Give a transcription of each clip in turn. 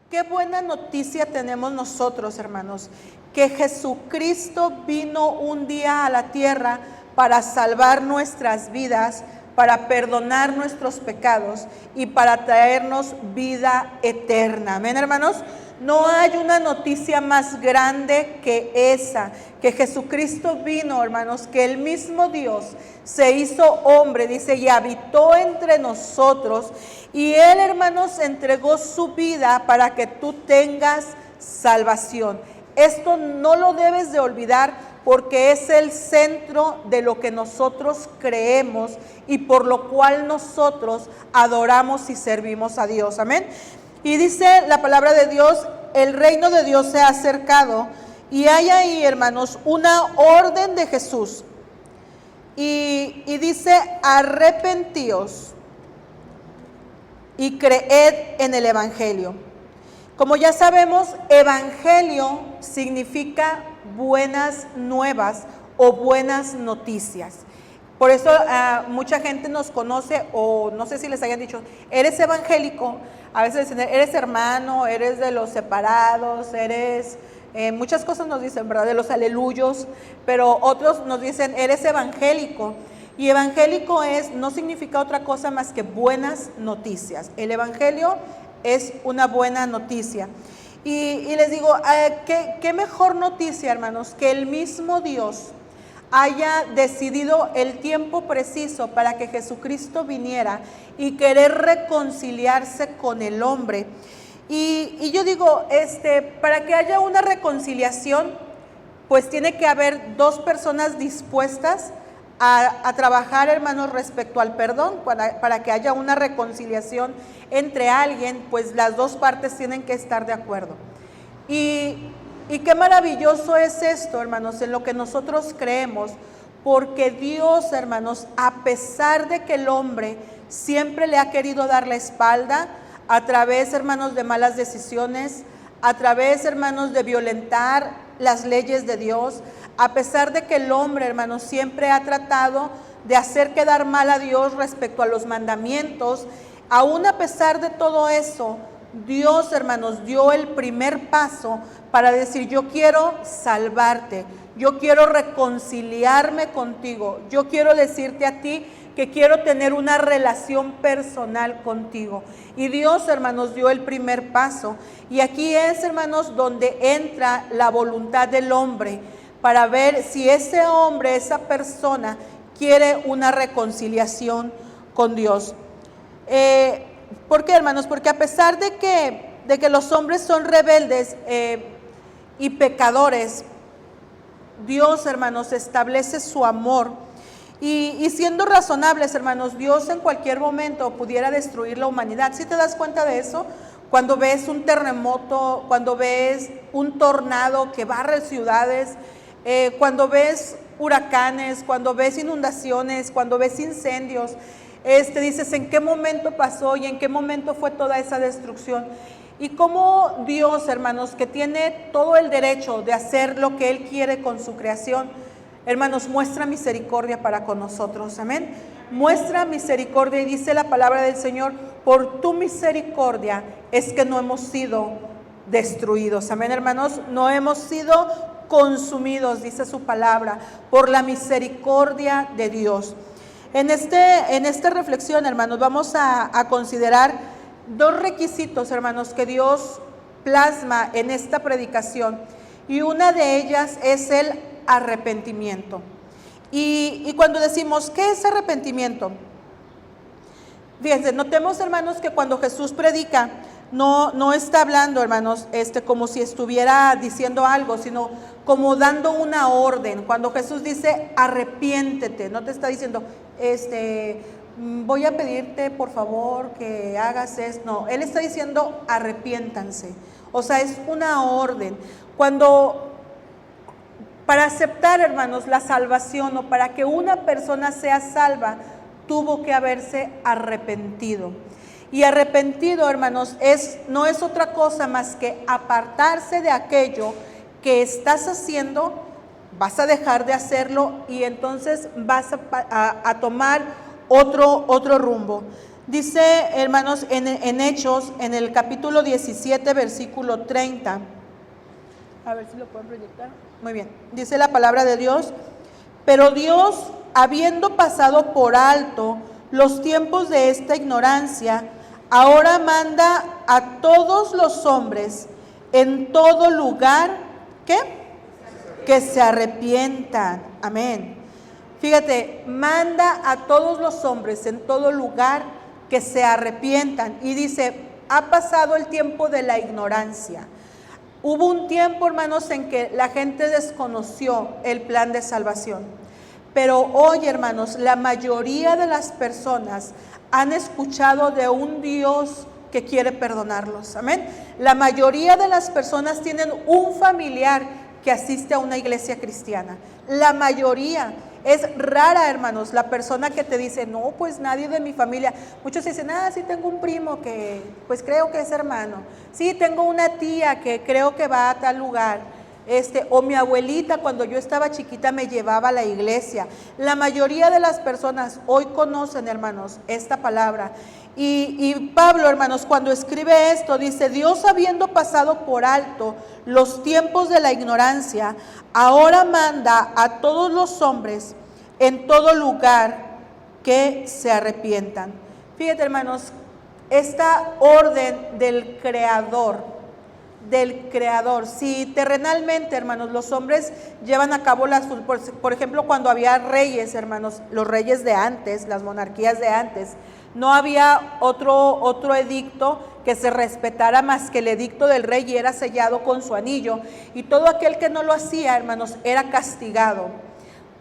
Qué buena noticia tenemos nosotros, hermanos, que Jesucristo vino un día a la tierra para salvar nuestras vidas, para perdonar nuestros pecados y para traernos vida eterna. Amén, hermanos. No hay una noticia más grande que esa, que Jesucristo vino, hermanos, que el mismo Dios se hizo hombre, dice, y habitó entre nosotros. Y Él, hermanos, entregó su vida para que tú tengas salvación. Esto no lo debes de olvidar porque es el centro de lo que nosotros creemos y por lo cual nosotros adoramos y servimos a Dios. Amén. Y dice la palabra de Dios, el reino de Dios se ha acercado y hay ahí, hermanos, una orden de Jesús. Y dice, arrepentíos y creed en el Evangelio. Como ya sabemos, Evangelio significa buenas nuevas o buenas noticias. Por eso mucha gente nos conoce, o no sé si les hayan dicho, eres evangélico. A veces dicen, eres hermano, eres de los separados, eres, muchas cosas nos dicen, ¿verdad? De los aleluyos, pero otros nos dicen, eres evangélico. Y evangélico no significa otra cosa más que buenas noticias. El evangelio es una buena noticia. Y les digo, ¿qué mejor noticia, hermanos, que el mismo Dios haya decidido el tiempo preciso para que Jesucristo viniera y querer reconciliarse con el hombre? Y yo digo, para que haya una reconciliación, pues tiene que haber dos personas dispuestas a trabajar, hermanos, respecto al perdón. Para que haya una reconciliación entre alguien, pues las dos partes tienen que estar de acuerdo. Y qué maravilloso es esto, hermanos, en lo que nosotros creemos, porque Dios, hermanos, a pesar de que el hombre siempre le ha querido dar la espalda, a través, hermanos, de malas decisiones, a través, hermanos, de violentar las leyes de Dios, a pesar de que el hombre, hermanos, siempre ha tratado de hacer quedar mal a Dios respecto a los mandamientos, aún a pesar de todo eso, Dios, hermanos, dio el primer paso para decir, yo quiero salvarte, yo quiero reconciliarme contigo, yo quiero decirte a ti que quiero tener una relación personal contigo. Y Dios, hermanos, dio el primer paso. Y aquí es, hermanos, donde entra la voluntad del hombre para ver si ese hombre, esa persona, quiere una reconciliación con Dios. ¿Por qué, hermanos? Porque a pesar de que los hombres son rebeldes y pecadores, Dios, hermanos, establece su amor. Y siendo razonables, hermanos, Dios en cualquier momento pudiera destruir la humanidad. ¿Sí te das cuenta de eso? Cuando ves un terremoto, cuando ves un tornado que barre ciudades, cuando ves huracanes, cuando ves inundaciones, cuando ves incendios, dices en qué momento pasó y en qué momento fue toda esa destrucción. Y cómo Dios, hermanos, que tiene todo el derecho de hacer lo que Él quiere con su creación, hermanos, muestra misericordia para con nosotros. Amén. Muestra misericordia, y dice la palabra del Señor, por tu misericordia es que no hemos sido destruidos. Amén, hermanos, no hemos sido consumidos, dice su palabra, por la misericordia de Dios. En esta reflexión, hermanos, vamos a considerar dos requisitos, hermanos, que Dios plasma en esta predicación, y una de ellas es el arrepentimiento. Y cuando decimos, ¿qué es arrepentimiento? Fíjense, notemos, hermanos, que cuando Jesús predica, no está hablando, hermanos, como si estuviera diciendo algo, sino como dando una orden. Cuando Jesús dice, arrepiéntete, no te está diciendo, voy a pedirte por favor que hagas esto. No, Él está diciendo, arrepiéntanse. O sea, es una orden. Para aceptar, hermanos, la salvación, o para que una persona sea salva, tuvo que haberse arrepentido. Y arrepentido, hermanos, no es otra cosa más que apartarse de aquello que estás haciendo, vas a dejar de hacerlo y entonces vas a tomar otro rumbo. Dice, hermanos, en Hechos, en el capítulo 17, versículo 30. A ver si lo pueden proyectar. Muy bien. Dice la palabra de Dios: pero Dios, habiendo pasado por alto los tiempos de esta ignorancia, ahora manda a todos los hombres en todo lugar, ¿qué? Que se arrepientan. Amén. Fíjate, manda a todos los hombres en todo lugar que se arrepientan. Y dice, ha pasado el tiempo de la ignorancia. Hubo un tiempo, hermanos, en que la gente desconoció el plan de salvación. Pero hoy, hermanos, la mayoría de las personas han escuchado de un Dios que quiere perdonarlos. Amén. La mayoría de las personas tienen un familiar que asiste a una iglesia cristiana. La mayoría. Es rara, hermanos, la persona que te dice, no, pues nadie de mi familia. Muchos dicen, sí tengo un primo que pues creo que es hermano. Sí, tengo una tía que creo que va a tal lugar. O mi abuelita cuando yo estaba chiquita me llevaba a la iglesia. La mayoría de las personas hoy conocen, hermanos, esta palabra. Y Pablo, hermanos, cuando escribe esto, dice, Dios habiendo pasado por alto los tiempos de la ignorancia, ahora manda a todos los hombres en todo lugar que se arrepientan. Fíjate, hermanos, esta orden del Creador, si terrenalmente, hermanos, los hombres llevan a cabo por ejemplo, cuando había reyes, hermanos, los reyes de antes, las monarquías de antes, no había otro edicto que se respetara más que el edicto del rey, y era sellado con su anillo, y todo aquel que no lo hacía, hermanos, era castigado.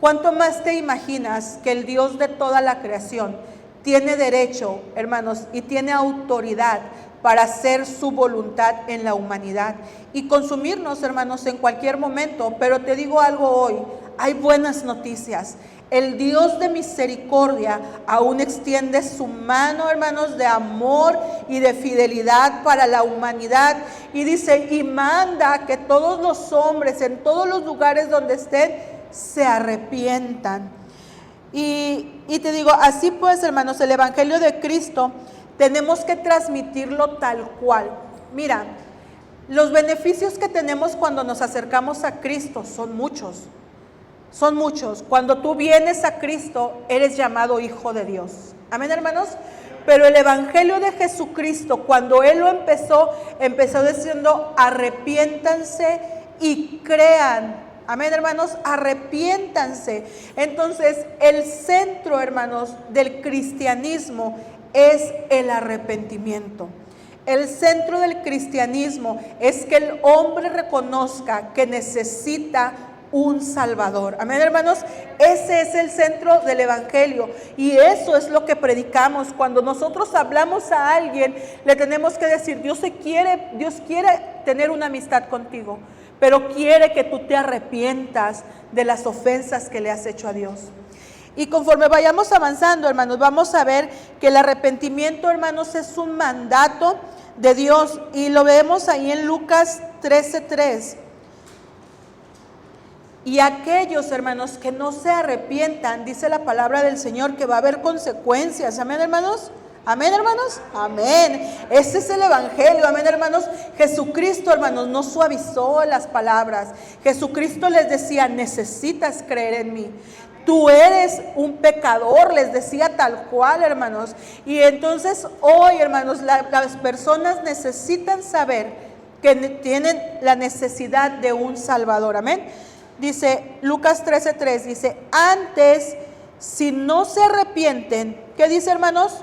¿Cuánto más te imaginas que el Dios de toda la creación tiene derecho, hermanos, y tiene autoridad para hacer su voluntad en la humanidad y consumirnos, hermanos, en cualquier momento? Pero te digo algo hoy, hay buenas noticias. El Dios de misericordia aún extiende su mano, hermanos, de amor y de fidelidad para la humanidad. Y dice, y manda que todos los hombres en todos los lugares donde estén se arrepientan. Y te digo, así pues, hermanos, el Evangelio de Cristo tenemos que transmitirlo tal cual. Mira, los beneficios que tenemos cuando nos acercamos a Cristo son muchos. Son muchos. Cuando tú vienes a Cristo, eres llamado hijo de Dios. Amén, hermanos. Pero el Evangelio de Jesucristo, cuando Él lo empezó diciendo, arrepiéntanse y crean. Amén, hermanos, arrepiéntanse. Entonces, el centro, hermanos, del cristianismo es el arrepentimiento. El centro del cristianismo es que el hombre reconozca que necesita un Salvador. Amén, hermanos. Ese es el centro del Evangelio, y eso es lo que predicamos. Cuando nosotros hablamos a alguien, le tenemos que decir, Dios quiere tener una amistad contigo, pero quiere que tú te arrepientas de las ofensas que le has hecho a Dios. Y conforme vayamos avanzando, hermanos, vamos a ver que el arrepentimiento, hermanos, es un mandato de Dios, y lo vemos ahí en Lucas 13:3. Y aquellos, hermanos, que no se arrepientan, dice la palabra del Señor, que va a haber consecuencias. Amén, hermanos. Amén, hermanos. Amén. Ese es el Evangelio. Amén, hermanos. Jesucristo, hermanos, no suavizó las palabras. Jesucristo les decía, necesitas creer en mí. Tú eres un pecador, les decía tal cual, hermanos. Y entonces hoy, hermanos, las personas necesitan saber que tienen la necesidad de un Salvador. Amén. Dice Lucas 13:3, dice, antes, si no se arrepienten, ¿qué dice, hermanos?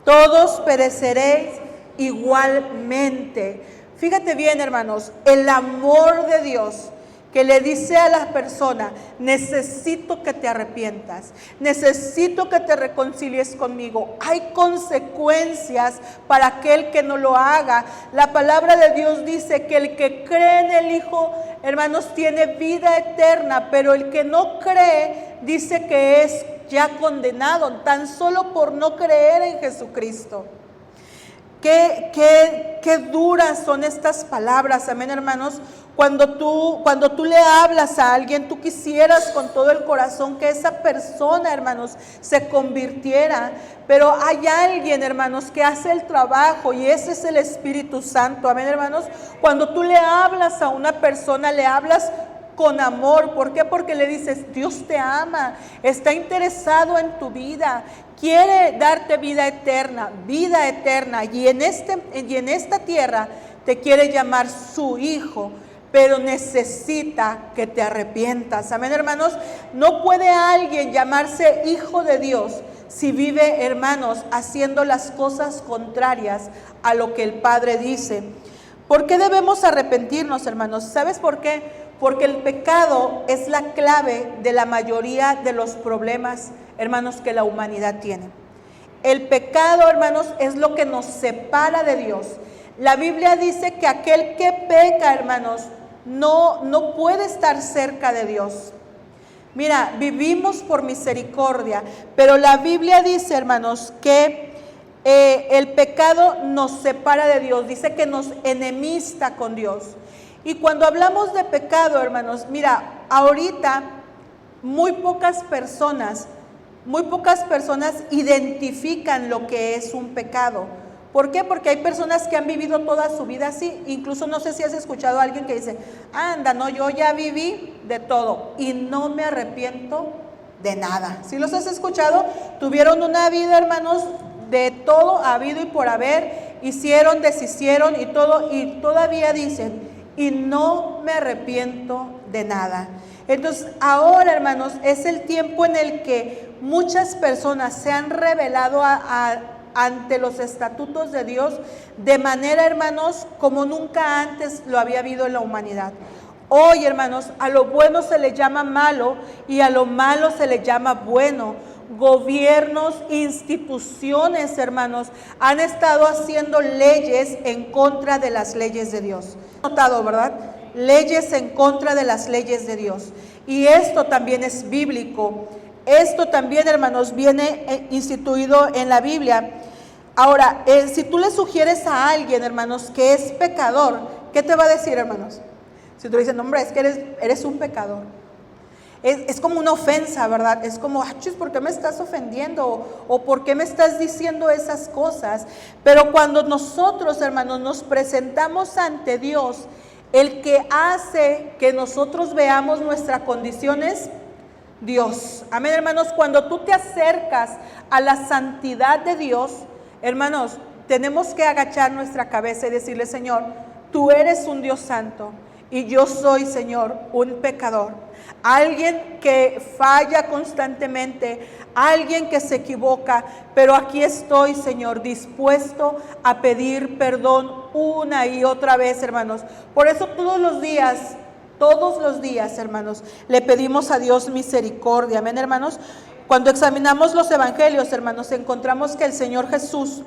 Todos pereceréis igualmente. Fíjate bien, hermanos, el amor de Dios que le dice a la persona, necesito que te arrepientas, necesito que te reconcilies conmigo. Hay consecuencias para aquel que no lo haga. La palabra de Dios dice que el que cree en el Hijo, hermanos, tiene vida eterna, pero el que no cree dice que es ya condenado, tan solo por no creer en Jesucristo. Qué duras son estas palabras, amén, hermanos. Cuando tú le hablas a alguien, tú quisieras con todo el corazón que esa persona, hermanos, se convirtiera. Pero hay alguien, hermanos, que hace el trabajo y ese es el Espíritu Santo, amén, hermanos. Cuando tú le hablas a una persona, le hablas con amor. ¿Por qué? Porque le dices, Dios te ama, está interesado en tu vida, quiere darte vida eterna, y en esta tierra te quiere llamar su hijo, pero necesita que te arrepientas. Amén, hermanos. No puede alguien llamarse hijo de Dios si vive, hermanos, haciendo las cosas contrarias a lo que el Padre dice. ¿Por qué debemos arrepentirnos, hermanos? ¿Sabes por qué? Porque el pecado es la clave de la mayoría de los problemas, hermanos, que la humanidad tiene. El pecado, hermanos, es lo que nos separa de Dios. La Biblia dice que aquel que peca, hermanos, no puede estar cerca de Dios. Mira, vivimos por misericordia, pero la Biblia dice, hermanos, que el pecado nos separa de Dios, dice que nos enemista con Dios. Y cuando hablamos de pecado, hermanos, mira, ahorita muy pocas personas identifican lo que es un pecado. ¿Por qué? Porque hay personas que han vivido toda su vida así. Incluso no sé si has escuchado a alguien que dice, anda, no, yo ya viví de todo y no me arrepiento de nada. ¿Sí los has escuchado? Tuvieron una vida, hermanos, de todo habido y por haber, hicieron, deshicieron y todo, y todavía dicen, y no me arrepiento de nada. Entonces ahora, hermanos, es el tiempo en el que muchas personas se han rebelado ante los estatutos de Dios de manera, hermanos, como nunca antes lo había habido en la humanidad. Hoy, hermanos, a lo bueno se le llama malo y a lo malo se le llama bueno. Gobiernos, instituciones, hermanos, han estado haciendo leyes en contra de las leyes de Dios. ¿Notado, verdad? Leyes en contra de las leyes de Dios. Y esto también es bíblico. Esto también, hermanos, viene instituido en la Biblia. Ahora, si tú le sugieres a alguien, hermanos, que es pecador, ¿qué te va a decir, hermanos? Si tú le dices, no, hombre, es que eres un pecador. Es como una ofensa, ¿verdad? Es como, chis, ¿por qué me estás ofendiendo? ¿O por qué me estás diciendo esas cosas? Pero cuando nosotros, hermanos, nos presentamos ante Dios, el que hace que nosotros veamos nuestra condición es Dios. Amén, hermanos. Cuando tú te acercas a la santidad de Dios, hermanos, tenemos que agachar nuestra cabeza y decirle, Señor, tú eres un Dios santo y yo soy, Señor, un pecador. Alguien que falla constantemente, alguien que se equivoca, pero aquí estoy, Señor, dispuesto a pedir perdón una y otra vez, hermanos. Por eso todos los días, hermanos, le pedimos a Dios misericordia, amén, hermanos. Cuando examinamos los evangelios, hermanos, encontramos que el Señor Jesús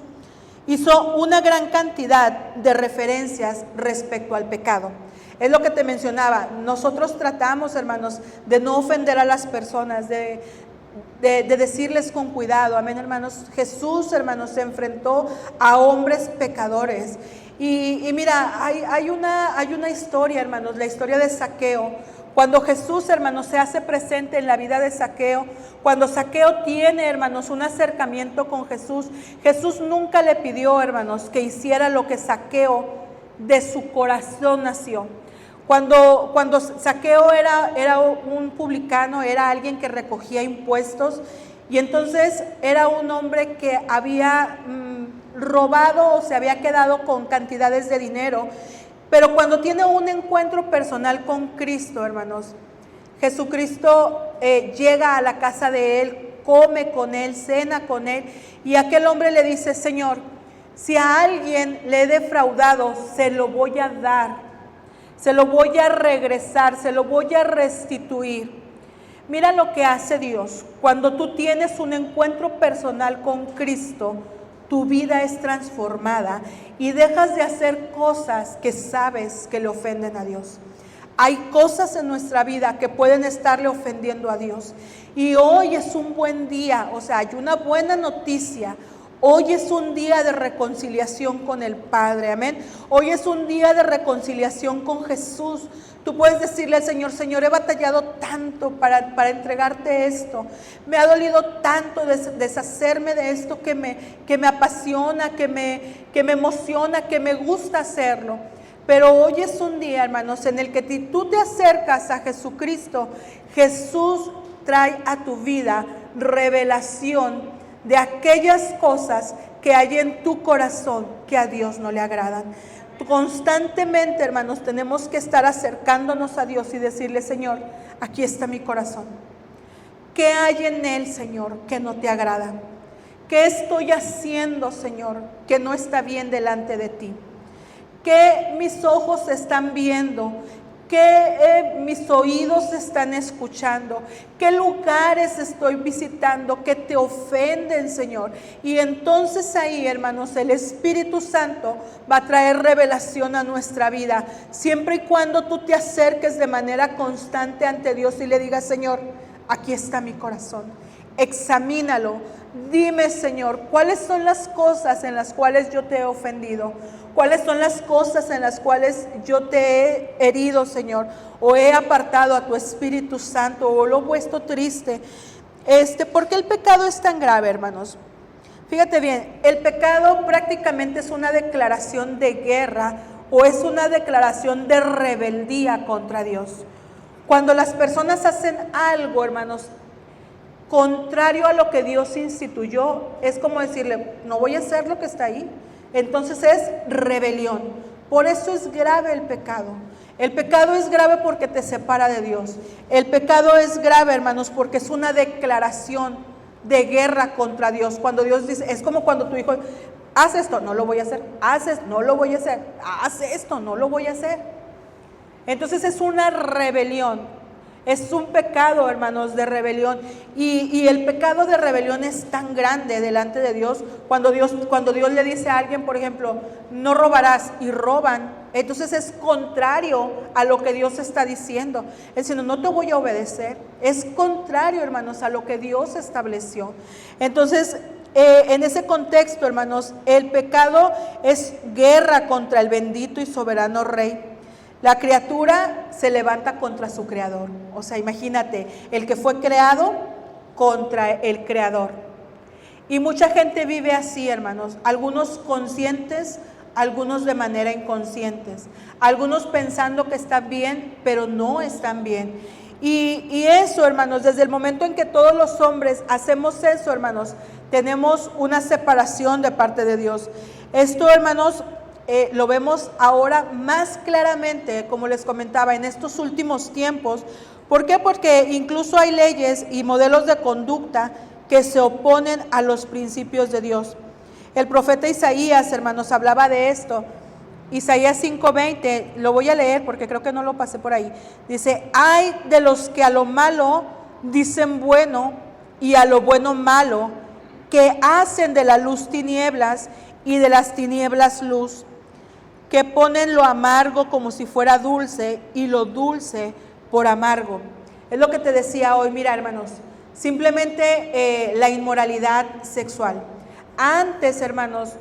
hizo una gran cantidad de referencias respecto al pecado. Es lo que te mencionaba, nosotros tratamos, hermanos, de no ofender a las personas, de decirles con cuidado, amén, hermanos. Jesús, hermanos, se enfrentó a hombres pecadores. Y mira, hay una historia, hermanos, la historia de Zaqueo. Cuando Jesús, hermanos, se hace presente en la vida de Zaqueo, cuando Zaqueo tiene, hermanos, un acercamiento con Jesús, Jesús nunca le pidió, hermanos, que hiciera lo que Zaqueo de su corazón nació. Cuando Zaqueo era un publicano, era alguien que recogía impuestos, y entonces era un hombre que había robado o se había quedado con cantidades de dinero. Pero cuando tiene un encuentro personal con Cristo, hermanos, Jesucristo llega a la casa de él, come con él, cena con él, y aquel hombre le dice, Señor, si a alguien le he defraudado, se lo voy a dar, se lo voy a regresar, se lo voy a restituir. Mira lo que hace Dios. Cuando tú tienes un encuentro personal con Cristo, tu vida es transformada y dejas de hacer cosas que sabes que le ofenden a Dios. Hay cosas en nuestra vida que pueden estarle ofendiendo a Dios. Y hoy es un buen día, o sea, hay una buena noticia. Hoy es un día de reconciliación con el Padre, amén. Hoy es un día de reconciliación con Jesús. Tú puedes decirle al Señor: Señor, he batallado tanto para entregarte esto. Me ha dolido tanto deshacerme de esto que me apasiona, que me emociona, que me gusta hacerlo. Pero hoy es un día, hermanos, en el que tú te acercas a Jesucristo. Jesús trae a tu vida revelación de aquellas cosas que hay en tu corazón que a Dios no le agradan. Constantemente, hermanos, tenemos que estar acercándonos a Dios y decirle: Señor, aquí está mi corazón. ¿Qué hay en él, Señor, que no te agrada? ¿Qué estoy haciendo, Señor, que no está bien delante de ti? ¿Qué mis ojos están viendo? ¿Qué mis oídos están escuchando? ¿Qué lugares estoy visitando que te ofenden, Señor? Y entonces ahí, hermanos, el Espíritu Santo va a traer revelación a nuestra vida. Siempre y cuando tú te acerques de manera constante ante Dios y le digas: Señor, aquí está mi corazón. Examínalo. Dime, Señor, ¿cuáles son las cosas en las cuales yo te he ofendido? ¿Cuáles son las cosas en las cuales yo te he herido, Señor? O he apartado a tu Espíritu Santo, o lo he puesto triste. ¿Por qué el pecado es tan grave, hermanos? Fíjate bien, el pecado prácticamente es una declaración de guerra o es una declaración de rebeldía contra Dios. Cuando las personas hacen algo, hermanos, contrario a lo que Dios instituyó, es como decirle: no voy a hacer lo que está ahí. Entonces es rebelión. Por eso es grave el pecado. El pecado es grave porque te separa de Dios. El pecado es grave, hermanos, porque es una declaración de guerra contra Dios. Cuando Dios dice, es como cuando tu hijo: haz esto, no lo voy a hacer. Haz esto, no lo voy a hacer. Haz esto, no lo voy a hacer. Entonces es una rebelión. Es un pecado, hermanos, de rebelión. Y el pecado de rebelión es tan grande delante de Dios. Cuando Dios le dice a alguien, por ejemplo, no robarás, y roban, entonces es contrario a lo que Dios está diciendo. Es decir, no te voy a obedecer. Es contrario, hermanos, a lo que Dios estableció. Entonces, en ese contexto, hermanos, el pecado es guerra contra el bendito y soberano Rey. La criatura se levanta contra su creador. O sea, imagínate, el que fue creado contra el creador. Y mucha gente vive así, hermanos. Algunos conscientes, algunos de manera inconscientes. Algunos pensando que están bien, pero no están bien. Y eso, hermanos, desde el momento en que todos los hombres hacemos eso, hermanos, tenemos una separación de parte de Dios. Esto, hermanos, lo vemos ahora más claramente, como les comentaba, en estos últimos tiempos. ¿Por qué? Porque incluso hay leyes y modelos de conducta que se oponen a los principios de Dios. El profeta Isaías, hermanos, hablaba de esto. Isaías 5:20, lo voy a leer porque creo que no lo pasé por ahí. Dice: ay de los que a lo malo dicen bueno y a lo bueno malo, que hacen de la luz tinieblas y de las tinieblas luz, que ponen lo amargo como si fuera dulce y lo dulce por amargo. Es lo que te decía hoy. Mira, hermanos, simplemente la inmoralidad sexual. Antes, hermanos,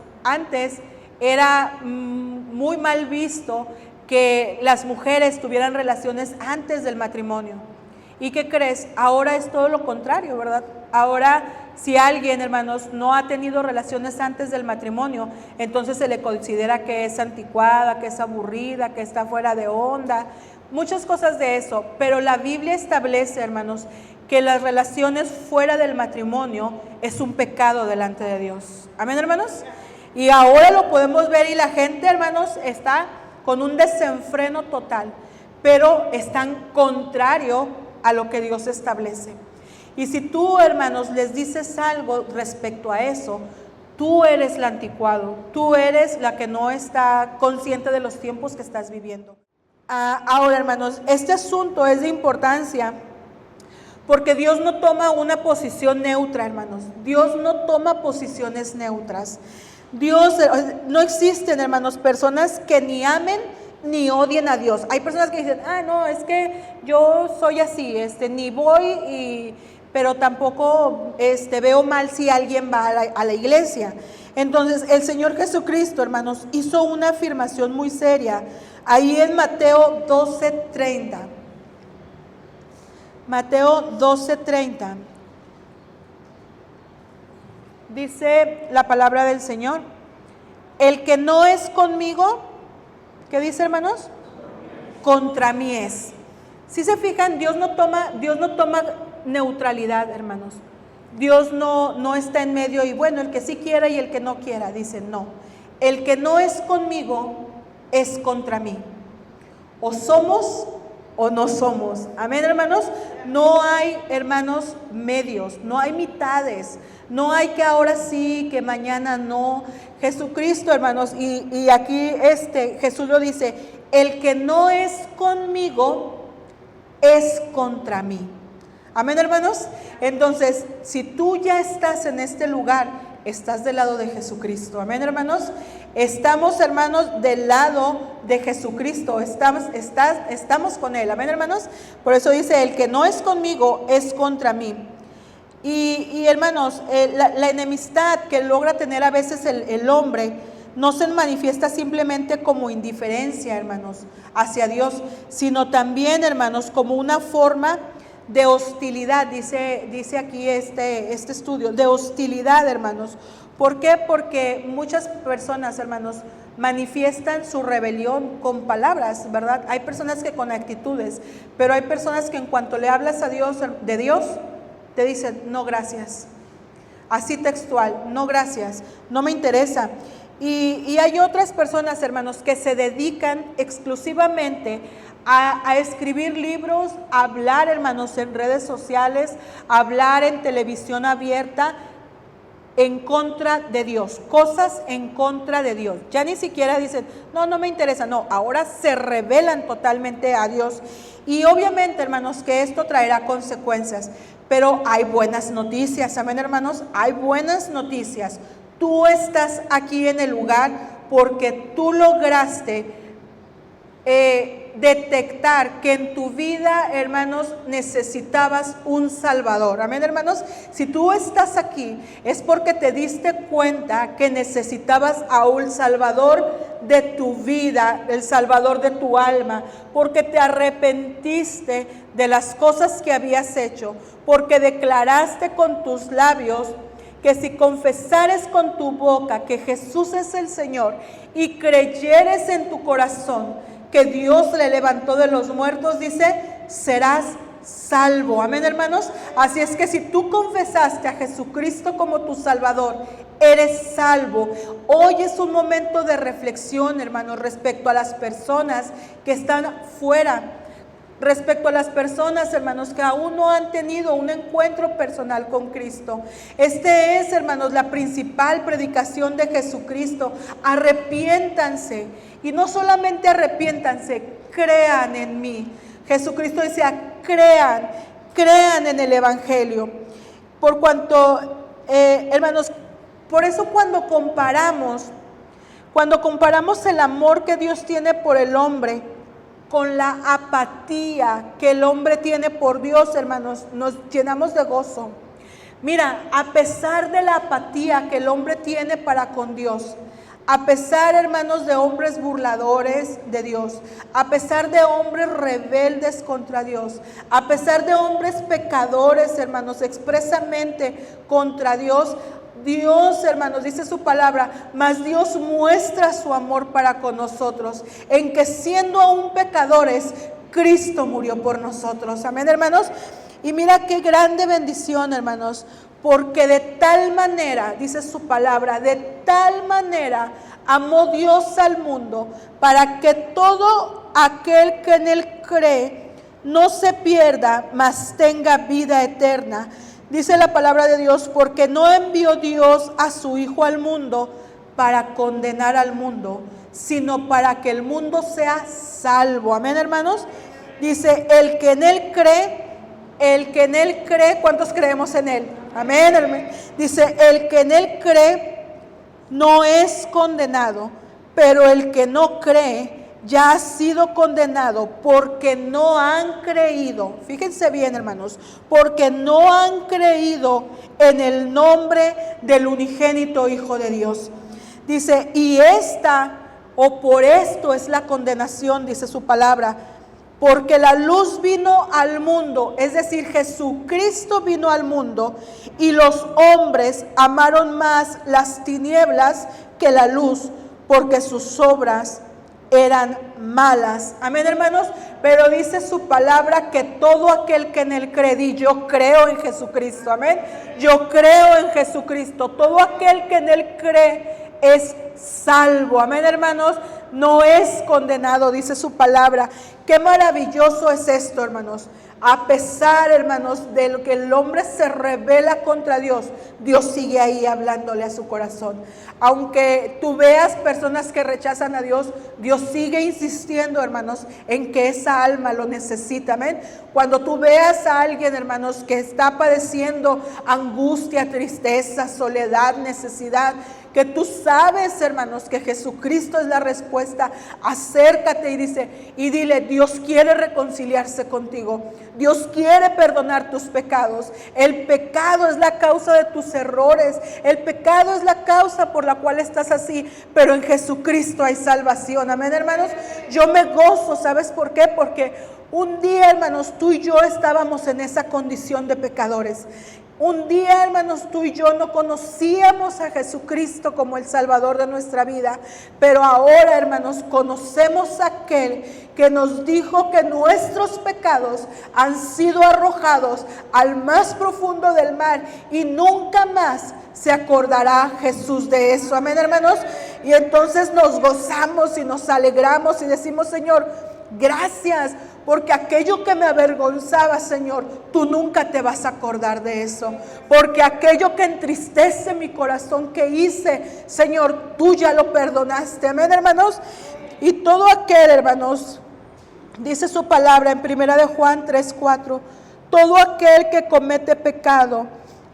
era muy mal visto que las mujeres tuvieran relaciones antes del matrimonio. ¿Y qué crees? Ahora es todo lo contrario, ¿verdad? Ahora, si alguien, hermanos, no ha tenido relaciones antes del matrimonio, entonces se le considera que es anticuada, que es aburrida, que está fuera de onda, muchas cosas de eso. Pero la Biblia establece, hermanos, que las relaciones fuera del matrimonio es un pecado delante de Dios. ¿Amén, hermanos? Y ahora lo podemos ver y la gente, hermanos, está con un desenfreno total, pero están contrario a lo que Dios establece. Y si tú, hermanos, les dices algo respecto a eso, tú eres el anticuado, tú eres la que no está consciente de los tiempos que estás viviendo. Ahora, hermanos, este asunto es de importancia porque Dios no toma una posición neutra, hermanos. Dios no toma posiciones neutras. No existen, hermanos, personas que ni amen ni odien a Dios. Hay personas que dicen: no, es que yo soy así, ni voy pero tampoco veo mal si alguien va a la iglesia. Entonces, el Señor Jesucristo, hermanos, hizo una afirmación muy seria ahí en Mateo 12:30. Mateo 12:30. Dice la palabra del Señor: el que no es conmigo, ¿qué dice, hermanos? Contra mí es. Si se fijan, Dios no toma neutralidad, hermanos. Dios no está en medio y bueno, el que sí quiera y el que no quiera. Dice, no, el que no es conmigo es contra mí. O somos o no somos. Amén, hermanos. No hay, hermanos, medios, no hay mitades, no hay que ahora sí, que mañana no. Jesucristo, hermanos, y aquí Jesús lo dice: el que no es conmigo es contra mí. Amén, hermanos. Entonces, si tú ya estás en este lugar, estás del lado de Jesucristo. Amén, hermanos. Estamos, hermanos, del lado de Jesucristo. Estamos con Él. Amén, hermanos. Por eso dice: el que no es conmigo es contra mí. Y hermanos, la enemistad que logra tener a veces el hombre no se manifiesta simplemente como indiferencia, hermanos, hacia Dios, sino también, hermanos, como una forma de hostilidad. Dice aquí este estudio, de hostilidad, hermanos. ¿Por qué? Porque muchas personas, hermanos, manifiestan su rebelión con palabras, ¿verdad? Hay personas que con actitudes, pero hay personas que en cuanto le hablas a Dios, de Dios, te dicen, no gracias. Así textual, no gracias, no me interesa. Y hay otras personas, hermanos, que se dedican exclusivamente a escribir libros, a hablar, hermanos, en redes sociales, a hablar en televisión abierta en contra de Dios, cosas en contra de Dios. Ya ni siquiera dicen, no me interesa, no, ahora se rebelan totalmente a Dios. Y obviamente, hermanos, que esto traerá consecuencias, pero hay buenas noticias. Amén, hermanos, hay buenas noticias. Tú estás aquí en el lugar porque tú lograste detectar que en tu vida, hermanos, necesitabas un Salvador. Amén, hermanos. Si tú estás aquí es porque te diste cuenta que necesitabas a un Salvador de tu vida, el Salvador de tu alma, porque te arrepentiste de las cosas que habías hecho, porque declaraste con tus labios que si confesares con tu boca que Jesús es el Señor y creyeres en tu corazón que Dios le levantó de los muertos, dice, serás salvo. Amén, hermanos. Así es que si tú confesaste a Jesucristo como tu Salvador, eres salvo. Hoy es un momento de reflexión, hermanos, respecto a las personas que están fuera, respecto a las personas, hermanos, que aún no han tenido un encuentro personal con Cristo. Este es, hermanos, la principal predicación de Jesucristo. Arrepiéntanse, y no solamente arrepiéntanse, crean en mí. Jesucristo decía, crean en el Evangelio. Por cuanto, hermanos, por eso cuando comparamos el amor que Dios tiene por el hombre con la apatía que el hombre tiene por Dios, hermanos, nos llenamos de gozo. Mira, a pesar de la apatía que el hombre tiene para con Dios, a pesar, hermanos, de hombres burladores de Dios, a pesar de hombres rebeldes contra Dios, a pesar de hombres pecadores, hermanos, expresamente contra Dios, Dios, hermanos, dice su palabra, mas Dios muestra su amor para con nosotros, en que siendo aún pecadores, Cristo murió por nosotros. Amén, hermanos. Y mira qué grande bendición, hermanos, porque de tal manera, dice su palabra, de tal manera amó Dios al mundo, para que todo aquel que en él cree no se pierda, mas tenga vida eterna. Dice la palabra de Dios, porque no envió Dios a su Hijo al mundo para condenar al mundo, sino para que el mundo sea salvo. Amén, hermanos. Dice, el que en él cree, ¿cuántos creemos en él? Amén, hermano. Dice, el que en él cree no es condenado, pero el que no cree ya ha sido condenado porque no han creído, fíjense bien hermanos, porque no han creído en el nombre del unigénito Hijo de Dios. Dice, y esta o por esto es la condenación, dice su palabra, porque la luz vino al mundo, es decir, Jesucristo vino al mundo y los hombres amaron más las tinieblas que la luz, porque sus obras eran malas. Amén, hermanos. Pero dice su palabra que todo aquel que en él cree, y yo creo en Jesucristo. Amén. Yo creo en Jesucristo. Todo aquel que en él cree es salvo. Amén, hermanos. No es condenado, dice su palabra. Qué maravilloso es esto, hermanos. A pesar, hermanos, de lo que el hombre se rebela contra Dios, Dios sigue ahí hablándole a su corazón. Aunque tú veas personas que rechazan a Dios, Dios sigue insistiendo, hermanos, en que esa alma lo necesita. Amén. Cuando tú veas a alguien, hermanos, que está padeciendo angustia, tristeza, soledad, necesidad, que tú sabes, hermanos, que Jesucristo es la respuesta, acércate y dile, Dios quiere reconciliarse contigo. Dios quiere perdonar tus pecados. El pecado es la causa de tus errores. El pecado es la causa por la cual estás así. Pero en Jesucristo hay salvación. Amén, hermanos. Yo me gozo, ¿sabes por qué? Porque un día, hermanos, tú y yo estábamos en esa condición de pecadores. Un día, hermanos, tú y yo no conocíamos a Jesucristo como el Salvador de nuestra vida, pero ahora, hermanos, conocemos a aquel que nos dijo que nuestros pecados han sido arrojados al más profundo del mar y nunca más se acordará Jesús de eso. Amén, hermanos. Y entonces nos gozamos y nos alegramos y decimos, Señor, gracias, porque aquello que me avergonzaba, Señor, tú nunca te vas a acordar de eso. Porque aquello que entristece mi corazón que hice, Señor, tú ya lo perdonaste. Amén, hermanos. Y todo aquel, hermanos, dice su palabra en 1 de Juan 3:4, todo aquel que comete pecado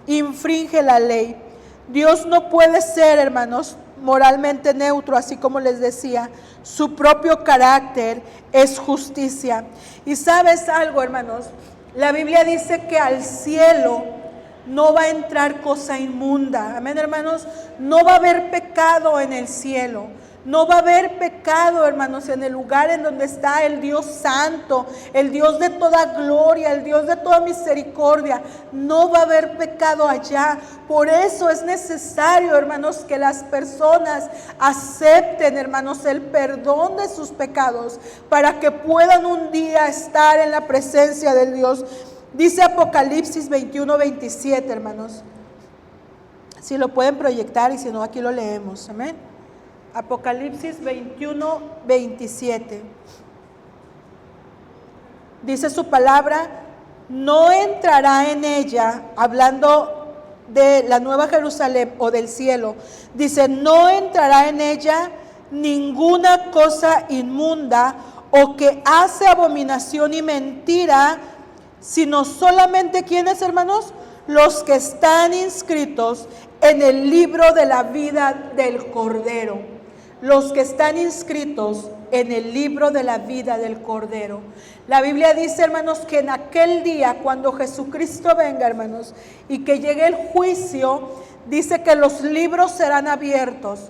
infringe la ley. Dios no puede ser, hermanos, moralmente neutro, así como les decía. Su propio carácter es justicia. Y sabes algo, hermanos, la Biblia dice que al cielo no va a entrar cosa inmunda. Amén, hermanos. No va a haber pecado en el cielo. No va a haber pecado, hermanos, en el lugar en donde está el Dios santo, el Dios de toda gloria, el Dios de toda misericordia. No va a haber pecado allá. Por eso es necesario, hermanos, que las personas acepten, hermanos, el perdón de sus pecados para que puedan un día estar en la presencia del Dios. Dice Apocalipsis 21:27, hermanos. Si lo pueden proyectar y si no, aquí lo leemos. Amén. Apocalipsis 21:27. Dice su palabra, no entrará en ella, hablando de la Nueva Jerusalén o del cielo. Dice, no entrará en ella ninguna cosa inmunda o que hace abominación y mentira, sino solamente, ¿quiénes, hermanos? Los que están inscritos en el libro de la vida del Cordero. Los que están inscritos en el libro de la vida del Cordero. La Biblia dice, hermanos, que en aquel día, cuando Jesucristo venga, hermanos, y que llegue el juicio, dice que los libros serán abiertos.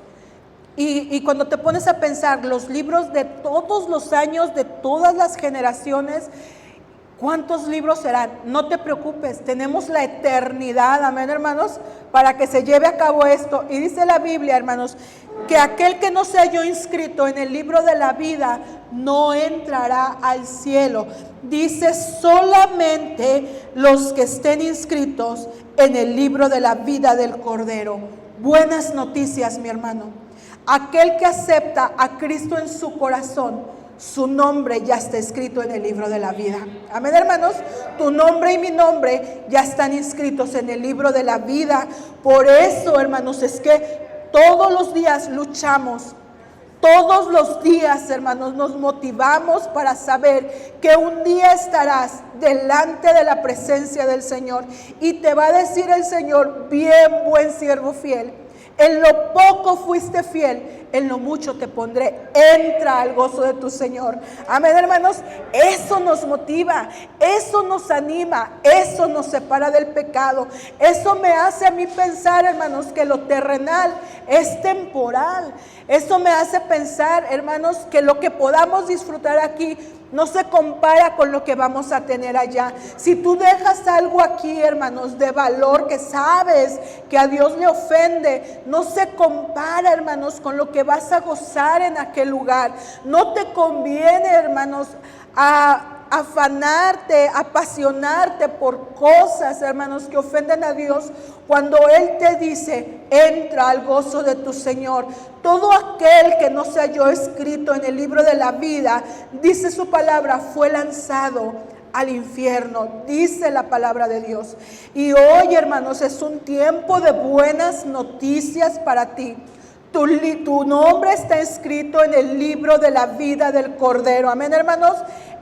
Y cuando te pones a pensar, los libros de todos los años, de todas las generaciones, ¿cuántos libros serán? No te preocupes, tenemos la eternidad, amén, hermanos, para que se lleve a cabo esto. Y dice la Biblia, hermanos, que aquel que no se halló inscrito en el libro de la vida no entrará al cielo. Dice solamente los que estén inscritos en el libro de la vida del Cordero. Buenas noticias, mi hermano. Aquel que acepta a Cristo en su corazón, su nombre ya está escrito en el libro de la vida. Amén, hermanos. Tu nombre y mi nombre ya están inscritos en el libro de la vida. Por eso, hermanos, es que todos los días luchamos. Todos los días, hermanos, nos motivamos para saber que un día estarás delante de la presencia del Señor y te va a decir el Señor, bien, buen siervo fiel. En lo poco fuiste fiel, en lo mucho te pondré. Entra al gozo de tu Señor. Amén, hermanos. Eso nos motiva, eso nos anima, eso nos separa del pecado. Eso me hace a mí pensar, hermanos, que lo terrenal es temporal. Eso me hace pensar, hermanos, que lo que podamos disfrutar aquí no se compara con lo que vamos a tener allá. Si tú dejas algo aquí, hermanos, de valor que sabes que a Dios le ofende, no se compara, hermanos, con lo que vas a gozar en aquel lugar. No te conviene, hermanos, afanarte, apasionarte por cosas, hermanos, que ofenden a Dios, cuando Él te dice, entra al gozo de tu Señor. Todo aquel que no se halló escrito en el libro de la vida, dice su palabra, fue lanzado al infierno, dice la palabra de Dios. Y hoy, hermanos, es un tiempo de buenas noticias para ti. Tu nombre está escrito en el libro de la vida del Cordero. Amén, hermanos.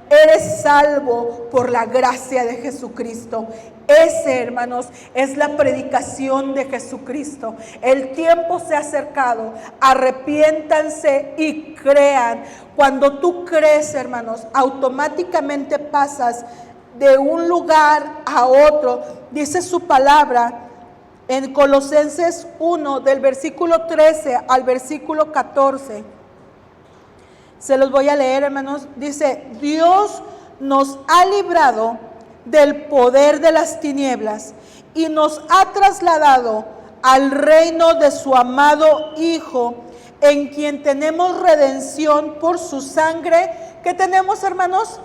Eres salvo por la gracia de Jesucristo. Ese, hermanos, es la predicación de Jesucristo. El tiempo se ha acercado. Arrepiéntanse y crean. Cuando tú crees, hermanos, automáticamente pasas de un lugar a otro. Dice su palabra en Colosenses 1, del versículo 13 al versículo 14. Se los voy a leer, hermanos. Dice, Dios nos ha librado del poder de las tinieblas y nos ha trasladado al reino de su amado Hijo, en quien tenemos redención por su sangre. ¿Qué tenemos, hermanos?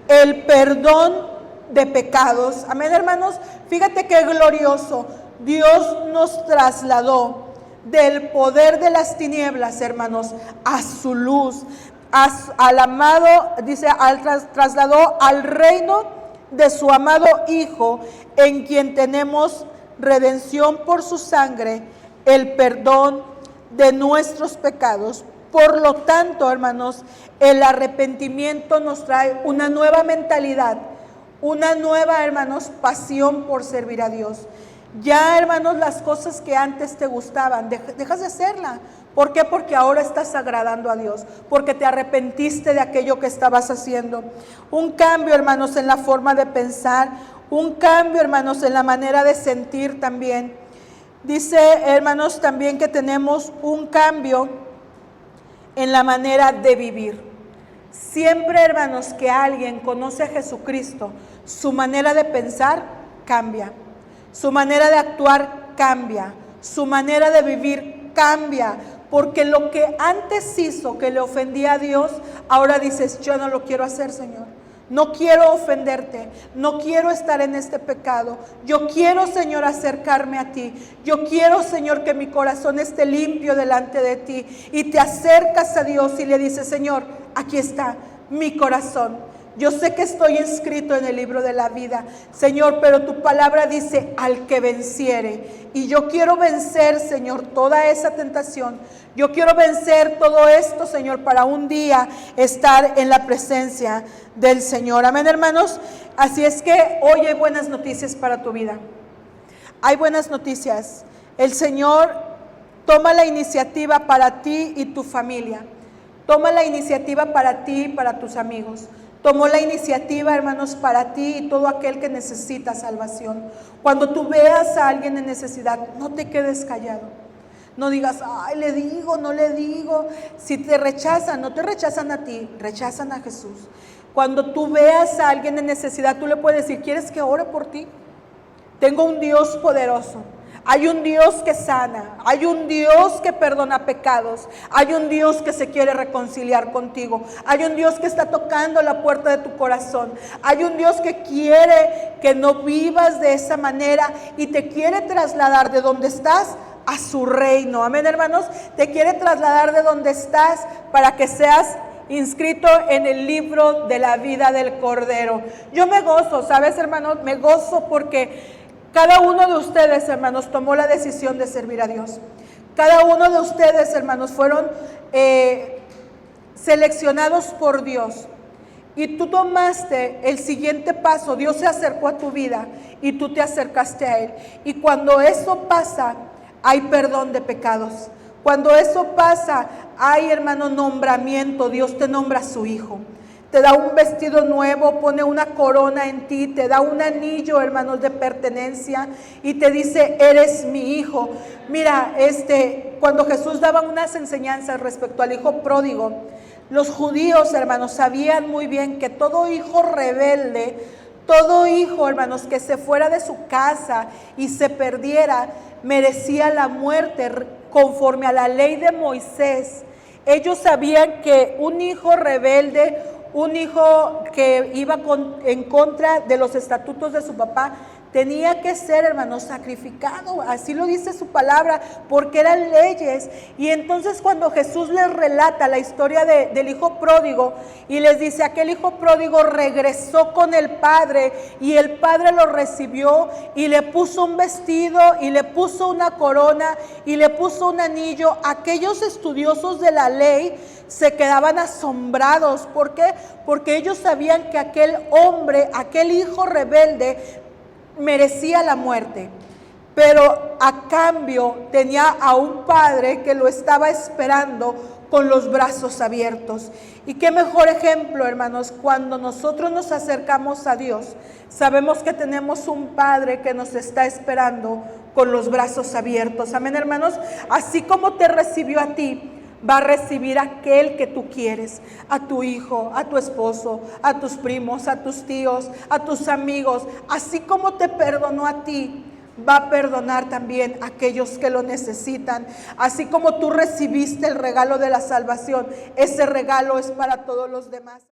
El perdón de pecados. Amén, hermanos. Fíjate qué glorioso. Dios nos trasladó del poder de las tinieblas, hermanos, a su luz. Al amado, dice, trasladó al reino de su amado Hijo, en quien tenemos redención por su sangre, el perdón de nuestros pecados. Por lo tanto, hermanos, el arrepentimiento nos trae una nueva mentalidad, una nueva, hermanos, pasión por servir a Dios. Ya, hermanos, las cosas que antes te gustaban, dejas de hacerla. ¿Por qué? Porque ahora estás agradando a Dios, porque te arrepentiste de aquello que estabas haciendo. Un cambio, hermanos, en la forma de pensar, un cambio, hermanos, en la manera de sentir también. Dice, hermanos, también que tenemos un cambio en la manera de vivir. Siempre, hermanos, que alguien conoce a Jesucristo, su manera de pensar cambia, su manera de actuar cambia, su manera de vivir cambia. Porque lo que antes hizo que le ofendía a Dios, ahora dices, yo no lo quiero hacer, Señor. No quiero ofenderte, no quiero estar en este pecado. Yo quiero, Señor, acercarme a ti. Yo quiero, Señor, que mi corazón esté limpio delante de ti. Y te acercas a Dios y le dices, Señor, aquí está mi corazón. Yo sé que estoy inscrito en el libro de la vida, Señor, pero tu palabra dice, al que venciere. Y yo quiero vencer, Señor, toda esa tentación. Yo quiero vencer todo esto, Señor, para un día estar en la presencia del Señor. Amén, hermanos. Así es que hoy hay buenas noticias para tu vida. Hay buenas noticias. El Señor toma la iniciativa para ti y tu familia. Toma la iniciativa para ti y para tus amigos. Tomó la iniciativa, hermanos, para ti y todo aquel que necesita salvación. Cuando tú veas a alguien en necesidad, no te quedes callado. No digas, ay, le digo, no le digo. Si te rechazan, no te rechazan a ti, rechazan a Jesús. Cuando tú veas a alguien en necesidad, tú le puedes decir, ¿quieres que ore por ti? Tengo un Dios poderoso. Hay un Dios que sana, hay un Dios que perdona pecados, hay un Dios que se quiere reconciliar contigo, hay un Dios que está tocando la puerta de tu corazón, hay un Dios que quiere que no vivas de esa manera y te quiere trasladar de donde estás a su reino. Amén, hermanos. Te quiere trasladar de donde estás para que seas inscrito en el libro de la vida del Cordero. Yo me gozo, ¿sabes, hermanos? Me gozo porque cada uno de ustedes, hermanos, tomó la decisión de servir a Dios. Cada uno de ustedes, hermanos, fueron seleccionados por Dios. Y tú tomaste el siguiente paso. Dios se acercó a tu vida y tú te acercaste a Él. Y cuando eso pasa, hay perdón de pecados. Cuando eso pasa, hay, hermano, nombramiento. Dios te nombra a su hijo. Te da un vestido nuevo, pone una corona en ti, te da un anillo, hermanos, de pertenencia y te dice, eres mi hijo. Mira, cuando Jesús daba unas enseñanzas respecto al hijo pródigo, los judíos, hermanos, sabían muy bien que todo hijo rebelde, todo hijo, hermanos, que se fuera de su casa y se perdiera, merecía la muerte conforme a la ley de Moisés. Ellos sabían que un hijo rebelde, un hijo que iba en contra de los estatutos de su papá, tenía que ser, hermanos, sacrificado. Así lo dice su palabra, porque eran leyes. Y entonces cuando Jesús les relata la historia del hijo pródigo y les dice, aquel hijo pródigo regresó con el padre y el padre lo recibió y le puso un vestido y le puso una corona y le puso un anillo, aquellos estudiosos de la ley se quedaban asombrados. ¿Por qué? Porque ellos sabían que aquel hombre, aquel hijo rebelde, merecía la muerte, pero a cambio tenía a un padre que lo estaba esperando con los brazos abiertos. Y qué mejor ejemplo, hermanos, cuando nosotros nos acercamos a Dios, sabemos que tenemos un padre que nos está esperando con los brazos abiertos. Amén, hermanos. Así como te recibió a ti, va a recibir a aquel que tú quieres, a tu hijo, a tu esposo, a tus primos, a tus tíos, a tus amigos. Así como te perdonó a ti, va a perdonar también a aquellos que lo necesitan. Así como tú recibiste el regalo de la salvación, ese regalo es para todos los demás.